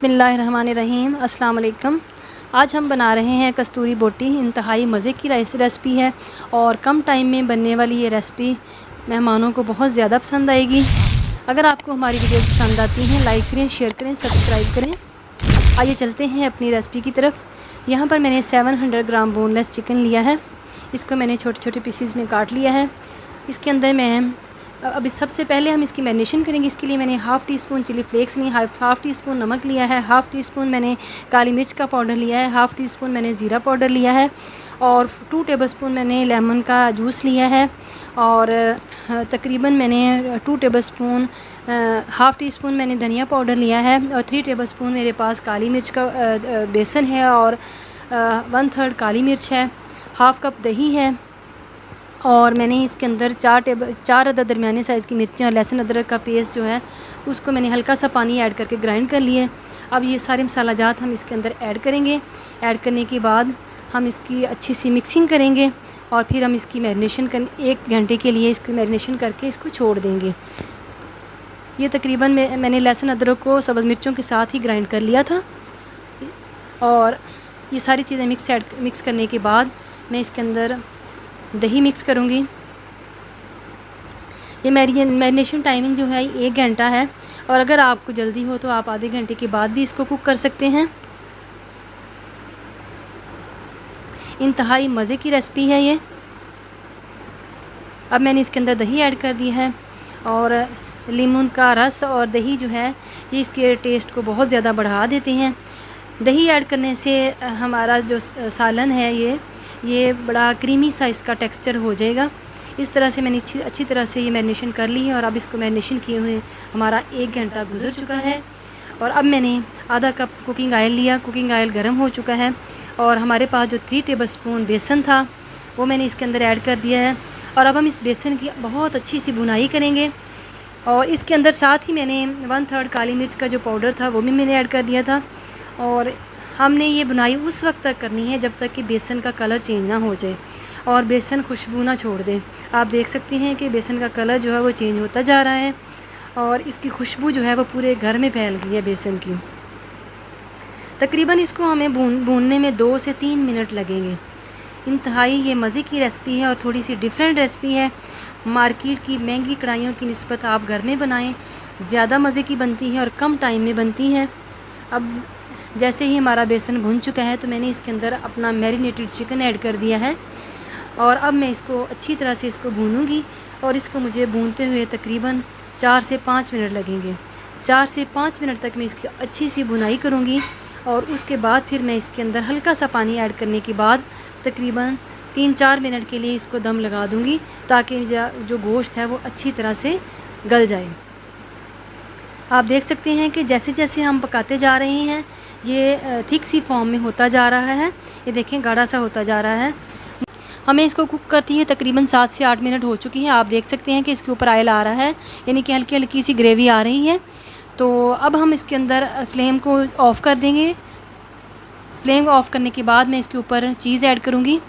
बिस्मिल्लाहिर्रहमानिर्रहीम अस्सलाम वालेकुम। आज हम बना रहे हैं कस्तूरी बोटी। इंतहाई मज़े की रेसिपी है और कम टाइम में बनने वाली ये रेसिपी मेहमानों को बहुत ज़्यादा पसंद आएगी। अगर आपको हमारी वीडियो पसंद आती हैं लाइक करें, शेयर करें, सब्सक्राइब करें। आइए चलते हैं अपनी रेसिपी की तरफ। यहाँ पर मैंने 700 ग्राम बोनलेस चिकन लिया है। इसको मैंने छोटे छोटे पीसीज में काट लिया है। इसके अंदर मैं अभी सबसे पहले हम इसकी मैरिनेशन करेंगे। इसके लिए मैंने half teaspoon chilli flakes ली, हाफ़ टी स्पून नमक लिया है, हाफ़ टी स्पून मैंने काली मिर्च का पाउडर लिया है, हाफ़ टी स्पून मैंने ज़ीरा पाउडर लिया है और 2 टेबलस्पून मैंने लेमन का जूस लिया है और तकरीबन मैंने 2 टेबलस्पून हाफ़ टी स्पून मैंने धनिया पाउडर लिया है और 3 टेबलस्पून मेरे पास काली मिर्च का बेसन है और 1/3 काली मिर्च है, हाफ़ कप दही है और मैंने इसके अंदर 4 अदद दरमियाने साइज़ की मिर्चें और लहसुन अदरक का पेस्ट जो है उसको मैंने हल्का सा पानी ऐड करके ग्राइंड कर लिए। अब ये सारे मसाला जात हम इसके अंदर ऐड करेंगे। ऐड करने के बाद हम इसकी अच्छी सी मिक्सिंग करेंगे और फिर हम इसकी मैरिनेशन 1 घंटे के लिए इसको मैरिनेशन करके इसको छोड़ देंगे। ये तकरीबन मैंने लहसुन अदरक को सब्ज़ मिर्चों के साथ ही ग्राइंड कर लिया था और ये सारी चीज़ें मिक्स करने के बाद मैं इसके अंदर दही मिक्स करूँगी। ये मैरिनेशन टाइमिंग जो है 1 घंटा है और अगर आपको जल्दी हो तो आप आधे घंटे के बाद भी इसको कुक कर सकते हैं। इंतहाई मज़े की रेसिपी है ये। अब मैंने इसके अंदर दही ऐड कर दी है और लीमन का रस और दही जो है ये इसके टेस्ट को बहुत ज़्यादा बढ़ा देते हैं। दही ऐड करने से हमारा जो सालन है ये बड़ा क्रीमी सा इसका टेक्सचर हो जाएगा। इस तरह से मैंने अच्छी तरह से ये मैरिनेशन कर ली है और अब इसको मैरिनेशन किए हुए हमारा 1 घंटा गुजर चुका है और अब मैंने आधा कप कुकिंग ऑयल लिया। कुकिंग ऑयल गर्म हो चुका है और हमारे पास जो 3 टेबलस्पून बेसन था वो मैंने इसके अंदर ऐड कर दिया है और अब हम इस बेसन की बहुत अच्छी सी भुनाई करेंगे और इसके अंदर साथ ही मैंने 1/3 काली मिर्च का जो पाउडर था वो भी मैंने ऐड कर दिया था और हमने ये बुनाई उस वक्त तक करनी है जब तक कि बेसन का कलर चेंज ना हो जाए और बेसन खुशबू ना छोड़ दे। आप देख सकते हैं कि बेसन का कलर जो है वो चेंज होता जा रहा है और इसकी खुशबू जो है वो पूरे घर में फैल गई है बेसन की। तकरीबन इसको हमें भूनने में 2 से 3 मिनट लगेंगे। इंतहाई ये मज़े की रेसिपी है और थोड़ी सी डिफरेंट रेसिपी है। मार्केट की महंगी कढ़ाइयों की निस्बत आप घर में बनाएं, ज़्यादा मज़े की बनती है और कम टाइम में बनती है। अब जैसे ही हमारा बेसन भुन चुका है तो मैंने इसके अंदर अपना मैरिनेटेड चिकन ऐड कर दिया है और अब मैं इसको अच्छी तरह से इसको भूनूंगी और इसको मुझे भूनते हुए तकरीबन 4 से 5 मिनट लगेंगे। 4 से 5 मिनट तक मैं इसकी अच्छी सी भुनाई करूंगी और उसके बाद फिर मैं इसके अंदर हल्का सा पानी ऐड करने के बाद तकरीबन 3-4 मिनट के लिए इसको दम लगा दूंगी ताकि जो गोश्त है वो अच्छी तरह से गल जाए। आप देख सकते हैं कि जैसे जैसे हम पकाते जा रहे हैं ये थिक सी फॉर्म में होता जा रहा है। ये देखें गाढ़ा सा होता जा रहा है। हमें इसको कुक करती है तकरीबन 7 से 8 मिनट हो चुकी हैं। आप देख सकते हैं कि इसके ऊपर ऑयल आ रहा है यानी कि हल्की हल्की सी ग्रेवी आ रही है। तो अब हम इसके अंदर फ्लेम को ऑफ़ कर देंगे। फ्लेम ऑफ़ करने के बाद मैं इसके ऊपर चीज़ ऐड करूँगी।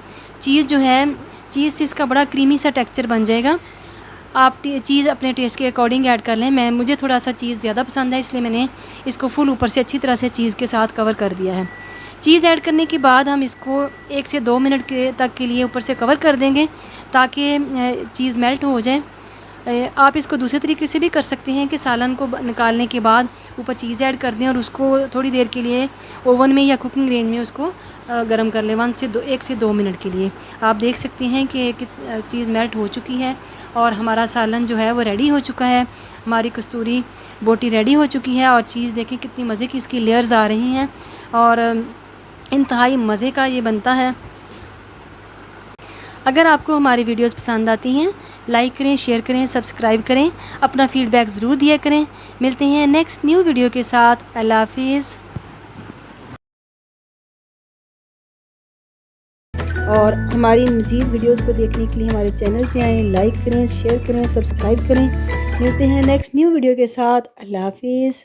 चीज़ जो है चीज़ से इसका बड़ा क्रीमी सा टेक्सचर बन जाएगा। आप चीज़ अपने टेस्ट के अकॉर्डिंग ऐड कर लें। मुझे थोड़ा सा चीज़ ज़्यादा पसंद है इसलिए मैंने इसको फुल ऊपर से अच्छी तरह से चीज़ के साथ कवर कर दिया है। चीज़ ऐड करने के बाद हम इसको 1 से 2 मिनट तक के लिए ऊपर से कवर कर देंगे ताकि चीज़ मेल्ट हो जाए। आप इसको दूसरे तरीके से भी कर सकते हैं कि सालन को निकालने के बाद ऊपर चीज़ ऐड कर दें और उसको थोड़ी देर के लिए ओवन में या कुकिंग रेंज में उसको गर्म कर लें 1 से 2 मिनट के लिए। आप देख सकते हैं कि चीज़ मेल्ट हो चुकी है और हमारा सालन जो है वो रेडी हो चुका है। हमारी कस्तूरी बोटी रेडी हो चुकी है और चीज़ देखें कितनी मज़े की इसकी लेयर्स आ रही हैं और इंतहाई मज़े का ये बनता है। अगर आपको हमारी वीडियोस पसंद आती हैं लाइक करें, शेयर करें, सब्सक्राइब करें, अपना फ़ीडबैक ज़रूर दिया करें। मिलते हैं नेक्स्ट न्यू वीडियो के साथ। अल्लाह हाफिज़। और हमारी मज़ीद वीडियोस को देखने के लिए हमारे चैनल पे आएँ, लाइक करें, शेयर करें, सब्सक्राइब करें। मिलते हैं नेक्स्ट न्यू वीडियो के साथ। अल्लाह हाफिज़।